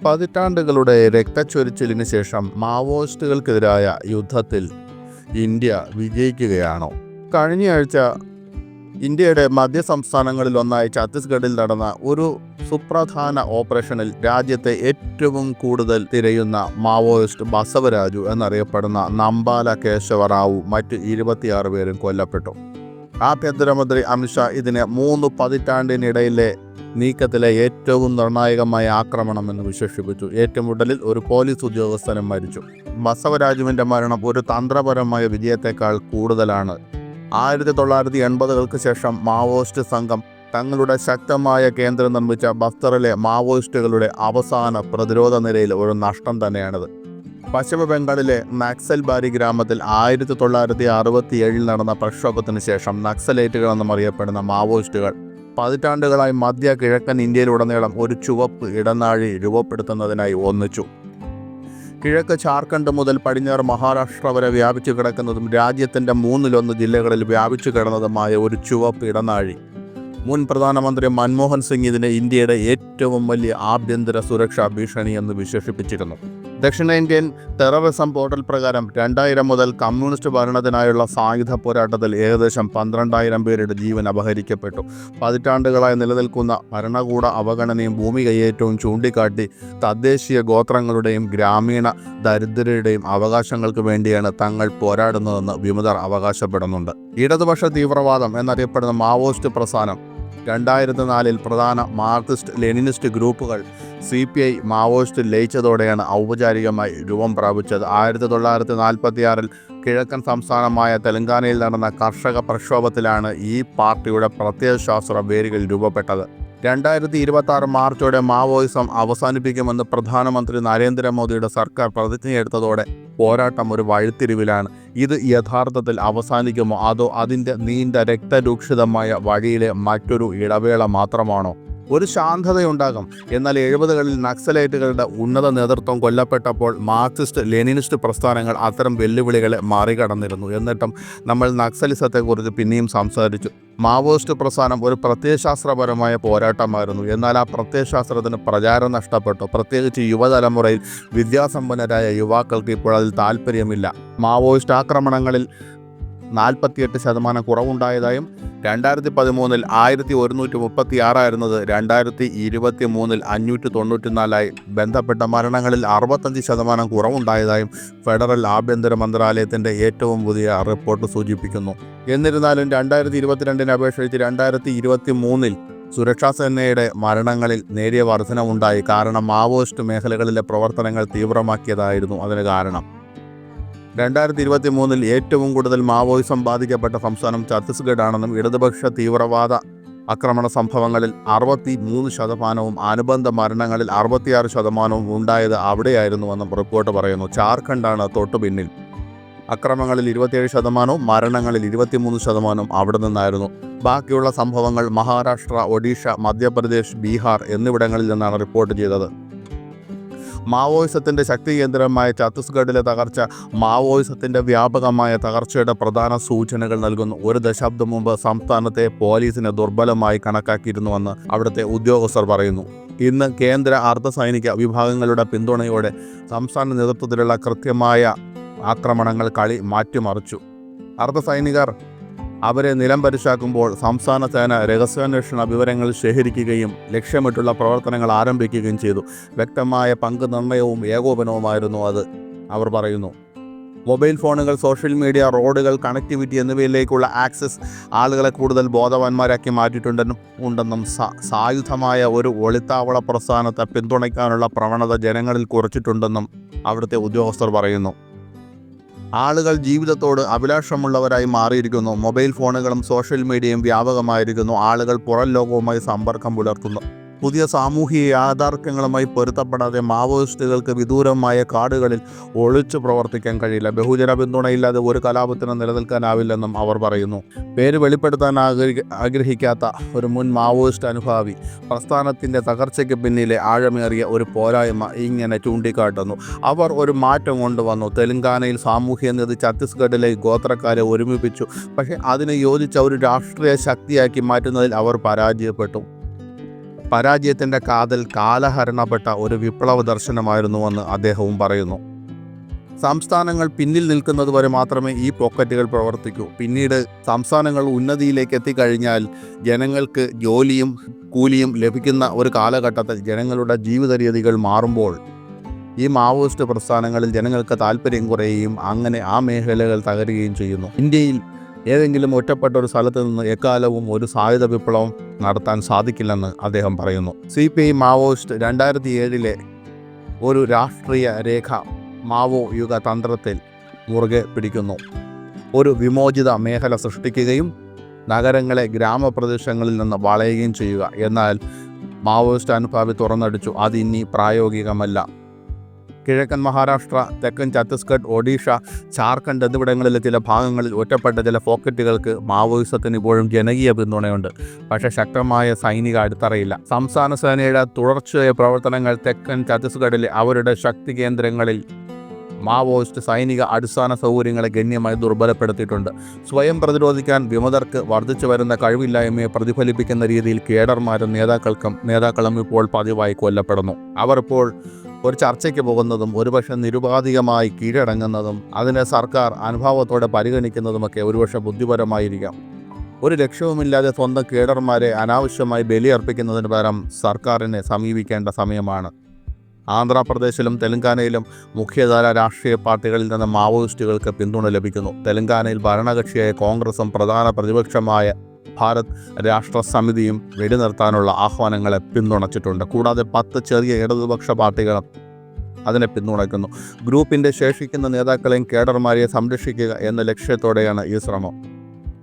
പതിറ്റാണ്ടുകളുടെ രക്തച്ചൊരിച്ചിലിന് ശേഷം മാവോയിസ്റ്റുകൾക്കെതിരായ യുദ്ധത്തിൽ ഇന്ത്യ വിജയിക്കുകയാണോ? കഴിഞ്ഞയാഴ്ച ഇന്ത്യയുടെ മധ്യ സംസ്ഥാനങ്ങളിലൊന്നായ ഛത്തീസ്ഗഡിൽ നടന്ന ഒരു സുപ്രധാന ഓപ്പറേഷനിൽ രാജ്യത്തെ ഏറ്റവും കൂടുതൽ തിരയുന്ന മാവോയിസ്റ്റ് ബസവരാജു എന്നറിയപ്പെടുന്ന നമ്പാല കേശവറാവു മറ്റ് 26 പേരും കൊല്ലപ്പെട്ടു. ആഭ്യന്തരമന്ത്രി അമിത്ഷാ ഇതിനെ 3 പതിറ്റാണ്ടിനിടയിലെ നീക്കത്തിലെ ഏറ്റവും നിർണായകമായ ആക്രമണമെന്ന് വിശേഷിപ്പിച്ചു. ഏറ്റുമുട്ടലിൽ ഒരു പോലീസ് ഉദ്യോഗസ്ഥനും മരിച്ചു. ബസവരാജുവിൻ്റെ മരണം ഒരു തന്ത്രപരമായ വിജയത്തെക്കാൾ കൂടുതലാണ്. 1980-കൾക്ക് ശേഷം മാവോയിസ്റ്റ് സംഘം തങ്ങളുടെ ശക്തമായ കേന്ദ്രം നിർമ്മിച്ച ബസ്തറിലെ മാവോയിസ്റ്റുകളുടെ അവസാന പ്രതിരോധ നിരയിൽ ഒരു നഷ്ടം തന്നെയാണിത്. പശ്ചിമ ബംഗാളിലെ നക്സൽബാരി ഗ്രാമത്തിൽ 1967 നടന്ന പ്രക്ഷോഭത്തിന് ശേഷം നക്സലൈറ്റുകളെന്നും അറിയപ്പെടുന്ന മാവോയിസ്റ്റുകൾ പതിറ്റാണ്ടുകളായി മധ്യ കിഴക്കൻ ഇന്ത്യയിലുടനീളം ഒരു ചുവപ്പ് ഇടനാഴി രൂപപ്പെടുത്തുന്നതിനായി ഒന്നിച്ചു. കിഴക്ക് ജാർഖണ്ഡ് മുതൽ പടിഞ്ഞാറ് മഹാരാഷ്ട്ര വരെ വ്യാപിച്ചു കിടക്കുന്നതും രാജ്യത്തിൻ്റെ 1/3 ജില്ലകളിൽ വ്യാപിച്ചു കിടന്നതുമായ ഒരു ചുവപ്പ് ഇടനാഴി. മുൻ പ്രധാനമന്ത്രി മൻമോഹൻ സിംഗ് ഇതിനെ ഇന്ത്യയുടെ ഏറ്റവും വലിയ ആഭ്യന്തര സുരക്ഷാ ഭീഷണി എന്ന് വിശേഷിപ്പിച്ചിരുന്നു. ദക്ഷിണേന്ത്യൻ ടെററിസം പോർട്ടൽ പ്രകാരം 2000 മുതൽ കമ്മ്യൂണിസ്റ്റ് ഭരണത്തിനായുള്ള സായുധ പോരാട്ടത്തിൽ ഏകദേശം 12,000 പേരുടെ ജീവൻ അപഹരിക്കപ്പെട്ടു. പതിറ്റാണ്ടുകളായി നിലനിൽക്കുന്ന ഭരണകൂട അവഗണനയും ഭൂമി കയ്യേറ്റവും ചൂണ്ടിക്കാട്ടി തദ്ദേശീയ ഗോത്രങ്ങളുടെയും ഗ്രാമീണ ദരിദ്രരുടെയും അവകാശങ്ങൾക്ക് വേണ്ടിയാണ് തങ്ങൾ പോരാടുന്നതെന്ന് വിമതർ അവകാശപ്പെടുന്നുണ്ട്. ഇടതുപക്ഷ തീവ്രവാദം എന്നറിയപ്പെടുന്ന മാവോയിസ്റ്റ് പ്രസ്ഥാനം 2004 പ്രധാന മാർക്സിസ്റ്റ് ലെനിനിസ്റ്റ് ഗ്രൂപ്പുകൾ CPI മാവോയിസ്റ്റ് ലയിച്ചതോടെയാണ് ഔപചാരികമായി രൂപം പ്രാപിച്ചത്. 1946 കിഴക്കൻ സംസ്ഥാനമായ തെലങ്കാനയിൽ നടന്ന കർഷക പ്രക്ഷോഭത്തിലാണ് ഈ പാർട്ടിയുടെ പ്രത്യയശാസ്ത്ര വേരുകൾ രൂപപ്പെട്ടത്. 2026 മാർച്ചോടെ മാവോയിസം അവസാനിപ്പിക്കുമെന്ന് പ്രധാനമന്ത്രി നരേന്ദ്രമോദിയുടെ സർക്കാർ പ്രതിജ്ഞയെടുത്തതോടെ പോരാട്ടം ഒരു വഴിത്തിരിവിലാണ്. ഇത് യഥാർത്ഥത്തിൽ അവസാനിക്കുമോ അതോ അതിൻ്റെ നീണ്ട രക്തരൂക്ഷിതമായ വഴിയിലെ മറ്റൊരു ഇടവേള മാത്രമാണോ? ഒരു ശാന്തതയുണ്ടാകും. എന്നാൽ 70കളിൽ നക്സലൈറ്റുകളുടെ ഉന്നത നേതൃത്വം കൊല്ലപ്പെട്ടപ്പോൾ മാർക്സിസ്റ്റ് ലെനിനിസ്റ്റ് പ്രസ്ഥാനങ്ങൾ അത്തരം വെല്ലുവിളികളെ മറികടന്നിരുന്നു. എന്നിട്ടും നമ്മൾ നക്സലിസത്തെക്കുറിച്ച് പിന്നെയും സംസാരിച്ചു. മാവോയിസ്റ്റ് പ്രസ്ഥാനം ഒരു പ്രത്യയശാസ്ത്രപരമായ പോരാട്ടമായിരുന്നു. എന്നാൽ ആ പ്രത്യയശാസ്ത്രത്തിന് പ്രചാരം നഷ്ടപ്പെട്ടു. പ്രത്യേകിച്ച് യുവതലമുറയിൽ വിദ്യാസമ്പന്നരായ യുവാക്കൾക്ക് ഇപ്പോൾ അതിൽ താല്പര്യമില്ല. മാവോയിസ്റ്റ് ആക്രമണങ്ങളിൽ 48% കുറവുണ്ടായതായും 2013 1136 ആയിരുന്നത് 2023 594 ബന്ധപ്പെട്ട മരണങ്ങളിൽ 65% കുറവുണ്ടായതായും ഫെഡറൽ ആഭ്യന്തര മന്ത്രാലയത്തിൻ്റെ ഏറ്റവും പുതിയ റിപ്പോർട്ട് സൂചിപ്പിക്കുന്നു. എന്നിരുന്നാലും 2022 അപേക്ഷിച്ച് 2023 സുരക്ഷാ സേനയുടെ മരണങ്ങളിൽ നേരിയ വർധനവുണ്ടായി. കാരണം മാവോയിസ്റ്റ് മേഖലകളിലെ പ്രവർത്തനങ്ങൾ തീവ്രമാക്കിയതായിരുന്നു അതിന് കാരണം. 2023 ഏറ്റവും കൂടുതൽ മാവോയിസം ബാധിക്കപ്പെട്ട സംസ്ഥാനം ഛത്തീസ്ഗഡ് ആണെന്നും ഇടതുപക്ഷ തീവ്രവാദ ആക്രമണ സംഭവങ്ങളിൽ 63%, അനുബന്ധ മരണങ്ങളിൽ 66% ഉണ്ടായത് അവിടെയായിരുന്നുവെന്നും റിപ്പോർട്ട് പറയുന്നു. ജാർഖണ്ഡാണ് തൊട്ടു പിന്നിൽ. അക്രമങ്ങളിൽ 27%, മരണങ്ങളിൽ 23% അവിടെ നിന്നായിരുന്നു. ബാക്കിയുള്ള സംഭവങ്ങൾ മഹാരാഷ്ട്ര, ഒഡീഷ, മധ്യപ്രദേശ്, ബീഹാർ എന്നിവിടങ്ങളിൽ നിന്നാണ് റിപ്പോർട്ട് ചെയ്തത്. മാവോയിസത്തിൻ്റെ ശക്തി കേന്ദ്രമായ ഛത്തീസ്ഗഡിലെ തകർച്ച മാവോയിസത്തിൻ്റെ വ്യാപകമായ തകർച്ചയുടെ പ്രധാന സൂചനകൾ നൽകുന്നു. ഒരു ദശാബ്ദം മുമ്പ് സംസ്ഥാനത്തെ പോലീസിനെ ദുർബലമായി കണക്കാക്കിയിരുന്നുവെന്ന് അവിടുത്തെ ഉദ്യോഗസ്ഥർ പറയുന്നു. ഇന്ന് കേന്ദ്ര അർദ്ധസൈനിക വിഭാഗങ്ങളുടെ പിന്തുണയോടെ സംസ്ഥാന നേതൃത്വത്തിലുള്ള കൃത്യമായ ആക്രമണങ്ങൾ കളി മാറ്റിമറിച്ചു. അർദ്ധസൈനികർ അവരെ നിലംപരിശാക്കുമ്പോൾ സംസ്ഥാന സേന രഹസ്യാന്വേഷണ വിവരങ്ങൾ ശേഖരിക്കുകയും ലക്ഷ്യമിട്ടുള്ള പ്രവർത്തനങ്ങൾ ആരംഭിക്കുകയും ചെയ്തു. വ്യക്തമായ പങ്ക് നിർണ്ണയവും ഏകോപനവുമായിരുന്നു അത്, അവർ പറയുന്നു. മൊബൈൽ ഫോണുകൾ, സോഷ്യൽ മീഡിയ, റോഡുകൾ, കണക്ടിവിറ്റി എന്നിവയിലേക്കുള്ള ആക്സസ് ആളുകളെ കൂടുതൽ ബോധവാന്മാരാക്കി മാറ്റിയിട്ടുണ്ടെന്നും സായുധമായ ഒരു ഒളിത്താവള പ്രസ്ഥാനത്തെ പിന്തുണയ്ക്കാനുള്ള പ്രവണത ജനങ്ങളിൽ കുറച്ചിട്ടുണ്ടെന്നും അവിടുത്തെ ഉദ്യോഗസ്ഥർ പറയുന്നു. ആളുകൾ ജീവിതത്തോട് അഭിലാഷമുള്ളവരായി മാറിയിരിക്കുന്നു. മൊബൈൽ ഫോണുകളും സോഷ്യൽ മീഡിയയും വ്യാപകമായിരിക്കുന്നു. ആളുകൾ പുറം ലോകവുമായി സമ്പർക്കം പുലർത്തുന്നു. പുതിയ സാമൂഹിക യാഥാർത്ഥ്യങ്ങളുമായി പൊരുത്തപ്പെടാതെ മാവോയിസ്റ്റുകൾക്ക് വിദൂരമായ കാടുകളിൽ ഒളിച്ചു പ്രവർത്തിക്കാൻ കഴിയില്ല. ബഹുജന പിന്തുണയില്ലാതെ ഒരു കലാപത്തിന് നിലനിൽക്കാനാവില്ലെന്നും അവർ പറയുന്നു. പേര് വെളിപ്പെടുത്താൻ ആഗ്രഹിക്കാത്ത ഒരു മുൻ മാവോയിസ്റ്റ് അനുഭാവി പ്രസ്ഥാനത്തിൻ്റെ തകർച്ചയ്ക്ക് പിന്നിലെ ആഴമേറിയ ഒരു പോരായ്മ ഇങ്ങനെ ചൂണ്ടിക്കാട്ടുന്നു. അവർ ഒരു മാറ്റം കൊണ്ടുവന്നു. തെലങ്കാനയിൽ സാമൂഹ്യ നീതി ഛത്തീസ്ഗഡിലെ ഗോത്രക്കാരെ ഒരുമിപ്പിച്ചു. പക്ഷേ അതിന് യോജിച്ച ഒരു രാഷ്ട്രീയ ശക്തിയാക്കി മാറ്റുന്നതിൽ അവർ പരാജയപ്പെട്ടു. പരാജയത്തിൻ്റെ കാതൽ കാലഹരണപ്പെട്ട ഒരു വിപ്ലവ ദർശനമായിരുന്നുവെന്ന് അദ്ദേഹവും പറയുന്നു. സംസ്ഥാനങ്ങൾ പിന്നിൽ നിൽക്കുന്നതുവരെ മാത്രമേ ഈ പോക്കറ്റുകൾ പ്രവർത്തിക്കൂ. പിന്നീട് സംസ്ഥാനങ്ങൾ ഉന്നതിയിലേക്ക് എത്തിക്കഴിഞ്ഞാൽ ജനങ്ങൾക്ക് ജോലിയും കൂലിയും ലഭിക്കുന്ന ഒരു കാലഘട്ടത്തിൽ ജനങ്ങളുടെ ജീവിത രീതികൾ മാറുമ്പോൾ ഈ മാവോയിസ്റ്റ് പ്രസ്ഥാനങ്ങളിൽ ജനങ്ങൾക്ക് താല്പര്യം കുറയുകയും അങ്ങനെ ആ മേഖലകൾ തകരുകയും ചെയ്യുന്നു. ഇന്ത്യയിൽ ഏതെങ്കിലും ഒറ്റപ്പെട്ട ഒരു സ്ഥലത്ത് നിന്ന് എക്കാലവും ഒരു സായുധ വിപ്ലവം നടത്താൻ സാധിക്കില്ലെന്ന് അദ്ദേഹം പറയുന്നു. CPI മാവോയിസ്റ്റ് 2007 ഒരു രാഷ്ട്രീയ രേഖ മാവോ യുഗ തന്ത്രത്തിൽ മുറുകെ പിടിക്കുന്നു. ഒരു വിമോചിത മേഖല സൃഷ്ടിക്കുകയും നഗരങ്ങളെ ഗ്രാമപ്രദേശങ്ങളിൽ നിന്ന് വളയുകയും ചെയ്യുക. എന്നാൽ മാവോയിസ്റ്റ് അനുഭാവി തുറന്നടിച്ചു, അതിനി പ്രായോഗികമല്ല. കിഴക്കൻ മഹാരാഷ്ട്ര, തെക്കൻ ഛത്തീസ്ഗഡ്, ഒഡീഷ, ജാർഖണ്ഡ് എന്നിവിടങ്ങളിലെ ചില ഭാഗങ്ങളിൽ ഒറ്റപ്പെട്ട ചില പോക്കറ്റുകൾക്ക് മാവോയിസത്തിന് ഇപ്പോഴും ജനകീയ പിന്തുണയുണ്ട്. പക്ഷേ ശക്തമായ സൈനിക അടിത്തറയില്ല. സംസ്ഥാന സേനയുടെ തുടർച്ചയായ പ്രവർത്തനങ്ങൾ തെക്കൻ ഛത്തീസ്ഗഡിലെ അവരുടെ ശക്തി കേന്ദ്രങ്ങളിൽ മാവോയിസ്റ്റ് സൈനിക അടിസ്ഥാന സൗകര്യങ്ങളെ ഗണ്യമായി ദുർബലപ്പെടുത്തിയിട്ടുണ്ട്. സ്വയം പ്രതിരോധിക്കാൻ വിമതർക്ക് വർദ്ധിച്ചു വരുന്ന കഴിവില്ലായ്മയെ പ്രതിഫലിപ്പിക്കുന്ന രീതിയിൽ കേഡർമാരും നേതാക്കളും ഇപ്പോൾ പതിവായി കൊല്ലപ്പെടുന്നു. അവർ ഇപ്പോൾ ഒരു ചർച്ചയ്ക്ക് പോകുന്നതും ഒരുപക്ഷെ നിരുപാധികമായി കീഴടങ്ങുന്നതും അതിനെ സർക്കാർ അനുഭാവത്തോടെ പരിഗണിക്കുന്നതുമൊക്കെ ഒരുപക്ഷെ ബുദ്ധിപരമായിരിക്കാം. ഒരു ലക്ഷ്യവുമില്ലാതെ സ്വന്തം കേഡർമാരെ അനാവശ്യമായി ബലിയർപ്പിക്കുന്നതിന് പകരം സർക്കാരിനെ സമീപിക്കേണ്ട സമയമാണ്. ആന്ധ്രാപ്രദേശിലും തെലങ്കാനയിലും മുഖ്യധാര രാഷ്ട്രീയ പാർട്ടികളിൽ നിന്ന് മാവോയിസ്റ്റുകൾക്ക് പിന്തുണ ലഭിക്കുന്നു. തെലങ്കാനയിൽ ഭരണകക്ഷിയായ കോൺഗ്രസും പ്രധാന പ്രതിപക്ഷമായ ഭാരത് രാഷ്ട്ര സമിതിയും വെടിനിർത്താനുള്ള ആഹ്വാനങ്ങളെ പിന്തുണച്ചിട്ടുണ്ട്. കൂടാതെ 10 ചെറിയ ഇടതുപക്ഷ പാർട്ടികളും അതിനെ പിന്തുണയ്ക്കുന്നു. ഗ്രൂപ്പിൻ്റെ ശേഷിക്കുന്ന നേതാക്കളെയും കേഡർമാരെയും സംരക്ഷിക്കുക എന്ന ലക്ഷ്യത്തോടെയാണ് ഈ ശ്രമം.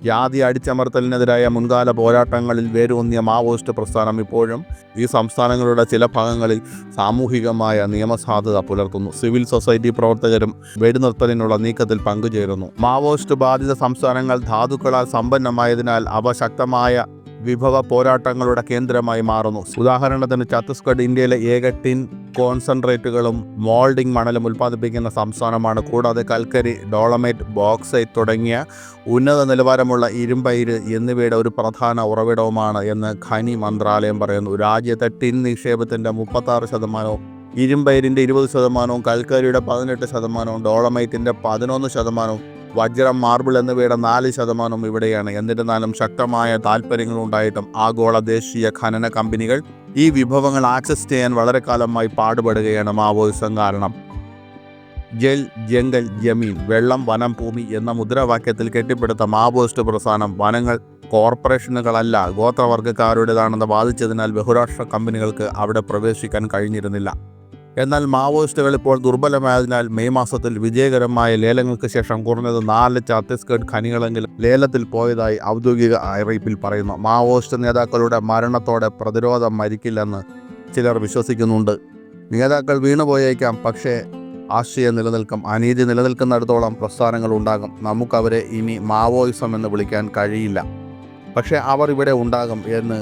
ജാതി അടിച്ചമർത്തലിനെതിരായ മുൻകാല പോരാട്ടങ്ങളിൽ വേരൂന്നിയ മാവോയിസ്റ്റ് പ്രസ്ഥാനം ഇപ്പോഴും ഈ സംസ്ഥാനങ്ങളുടെ ചില ഭാഗങ്ങളിൽ സാമൂഹികമായ നിയമസാധുത പുലർത്തുന്നു. സിവിൽ സൊസൈറ്റി പ്രവർത്തകരും വെടിനിർത്തലിനുള്ള നീക്കത്തിൽ പങ്കുചേരുന്നു. മാവോയിസ്റ്റ് ബാധിത സംസ്ഥാനങ്ങൾ ധാതുക്കളാൽ സമ്പന്നമായതിനാൽ അവ ശക്തമായ വിഭവ പോരാട്ടങ്ങളുടെ കേന്ദ്രമായി മാറുന്നു. ഉദാഹരണത്തിന് ഛത്തീസ്ഗഡ് ഇന്ത്യയിലെ ഏക ടിൻ കോൺസെൻട്രേറ്റുകളും മോൾഡിംഗ് മണലും ഉൽപ്പാദിപ്പിക്കുന്ന സംസ്ഥാനമാണ്. കൂടാതെ കൽക്കരി, ഡോളമൈറ്റ്, ബോക്സൈറ്റ് തുടങ്ങിയ ഉന്നത നിലവാരമുള്ള ഇരുമ്പയിര് എന്നിവയുടെ ഒരു പ്രധാന ഉറവിടവുമാണ് എന്ന് ഖനി മന്ത്രാലയം പറയുന്നു. രാജ്യത്തെ ടിൻ നിക്ഷേപത്തിൻ്റെ 36%, ഇരുമ്പയിരിൻ്റെ 20%, കൽക്കരിയുടെ 18%, ഡോളമൈറ്റിൻ്റെ 11%, വജ്രം, മാർബിൾ എന്നിവയുടെ 4% ഇവിടെയാണ്. എന്നിരുന്നാലും ശക്തമായ താല്പര്യങ്ങളുണ്ടായിട്ടും ആഗോള ദേശീയ ഖനന കമ്പനികൾ ഈ വിഭവങ്ങൾ ആക്സസ് ചെയ്യാൻ വളരെ കാലമായി പാടുപെടുകയാണ്. മാവോയിസം കാരണം ജൽ ജംഗൽ ജമീൻ, വെള്ളം വനം ഭൂമി എന്ന മുദ്രാവാക്യത്തിൽ കെട്ടിപ്പടുത്ത മാവോയിസ്റ്റ് പ്രസ്ഥാനം വനങ്ങൾ കോർപ്പറേഷനുകളല്ല ഗോത്രവർഗ്ഗക്കാരുടേതാണെന്ന് വാദിച്ചതിനാൽ ബഹുരാഷ്ട്ര കമ്പനികൾക്ക് അവിടെ പ്രവേശിക്കാൻ കഴിഞ്ഞിരുന്നില്ല. എന്നാൽ മാവോയിസ്റ്റുകൾ ഇപ്പോൾ ദുർബലമായതിനാൽ മെയ് മാസത്തിൽ വിജയകരമായ ലേലങ്ങൾക്ക് ശേഷം കുറഞ്ഞത് 4 ഛത്തീസ്ഗഡ് ഖനികളെങ്കിലും ലേലത്തിൽ പോയതായി ഔദ്യോഗിക അറിയിപ്പിൽ പറയുന്നു. മാവോയിസ്റ്റ് നേതാക്കളുടെ മരണത്തോടെ പ്രതിരോധം മരിക്കില്ലെന്ന് ചിലർ വിശ്വസിക്കുന്നുണ്ട്. നേതാക്കൾ വീണുപോയേക്കാം, പക്ഷേ ആശയം നിലനിൽക്കും. അനീതി നിലനിൽക്കുന്നിടത്തോളം പ്രസ്ഥാനങ്ങൾ ഉണ്ടാകും. നമുക്കവരെ ഇനി മാവോയിസം എന്ന് വിളിക്കാൻ കഴിയില്ല, പക്ഷേ അവർ ഇവിടെ ഉണ്ടാകും എന്ന്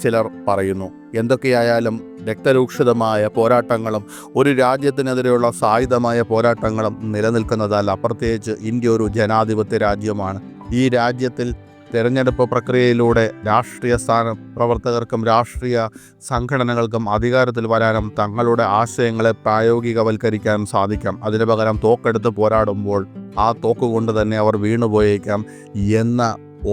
ചിലർ പറയുന്നു. എന്തൊക്കെയായാലും രക്തരൂക്ഷിതമായ പോരാട്ടങ്ങളും ഒരു രാജ്യത്തിനെതിരെയുള്ള സായുധമായ പോരാട്ടങ്ങളും നിലനിൽക്കുന്നതല്ല. പ്രത്യേകിച്ച് ഇന്ത്യ ഒരു ജനാധിപത്യ രാജ്യമാണ്. ഈ രാജ്യത്തിൽ തെരഞ്ഞെടുപ്പ് പ്രക്രിയയിലൂടെ രാഷ്ട്രീയ പ്രവർത്തകർക്കും രാഷ്ട്രീയ സംഘടനകൾക്കും അധികാരത്തിൽ വരാനും തങ്ങളുടെ ആശയങ്ങളെ പ്രായോഗികവൽക്കരിക്കാനും സാധിക്കാം. അതിനു പകരം തോക്കെടുത്ത് പോരാടുമ്പോൾ ആ തോക്കുകൊണ്ട് തന്നെ അവർ വീണുപോയേക്കാം എന്ന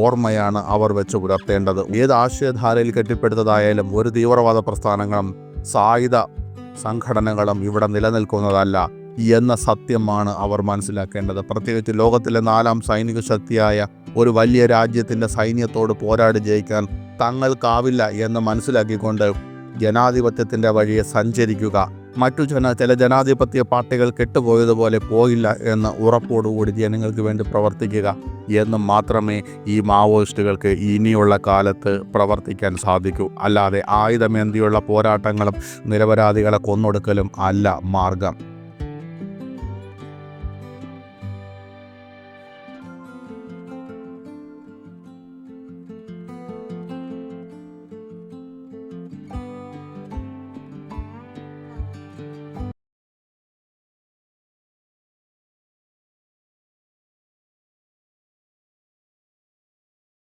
ഓർമ്മയാണ് അവർ വെച്ച് പുലർത്തേണ്ടത്. ഏത് ആശയധാരയിൽ കെട്ടിപ്പടുത്തതായാലും ഒരു തീവ്രവാദ പ്രസ്ഥാനങ്ങളും സായുധ സംഘടനകളും ഇവിടെ നിലനിൽക്കുന്നതല്ല എന്ന സത്യമാണ് അവർ മനസ്സിലാക്കേണ്ടത്. പ്രത്യേകിച്ച് ലോകത്തിലെ 4ാം സൈനിക ശക്തിയായ ഒരു വലിയ രാജ്യത്തിൻ്റെ സൈന്യത്തോട് പോരാടി ജയിക്കാൻ തങ്ങൾക്കാവില്ല എന്ന് മനസ്സിലാക്കിക്കൊണ്ട് ജനാധിപത്യത്തിൻ്റെ വഴിയെ സഞ്ചരിക്കുക. മറ്റു ചില ജനാധിപത്യ പാർട്ടികൾ കെട്ടുപോയതുപോലെ പോയില്ല എന്ന ഉറപ്പോടുകൂടി ജനങ്ങൾക്ക് വേണ്ടി പ്രവർത്തിക്കുക എന്ന് മാത്രമേ ഈ മാവോയിസ്റ്റുകൾക്ക് ഇനിയുള്ള കാലത്ത് പ്രവർത്തിക്കാൻ സാധിക്കൂ. അല്ലാതെ ആയുധമേന്തിയുള്ള പോരാട്ടങ്ങളും നിരപരാധികളെ കൊന്നൊടുക്കലും അല്ല മാർഗം.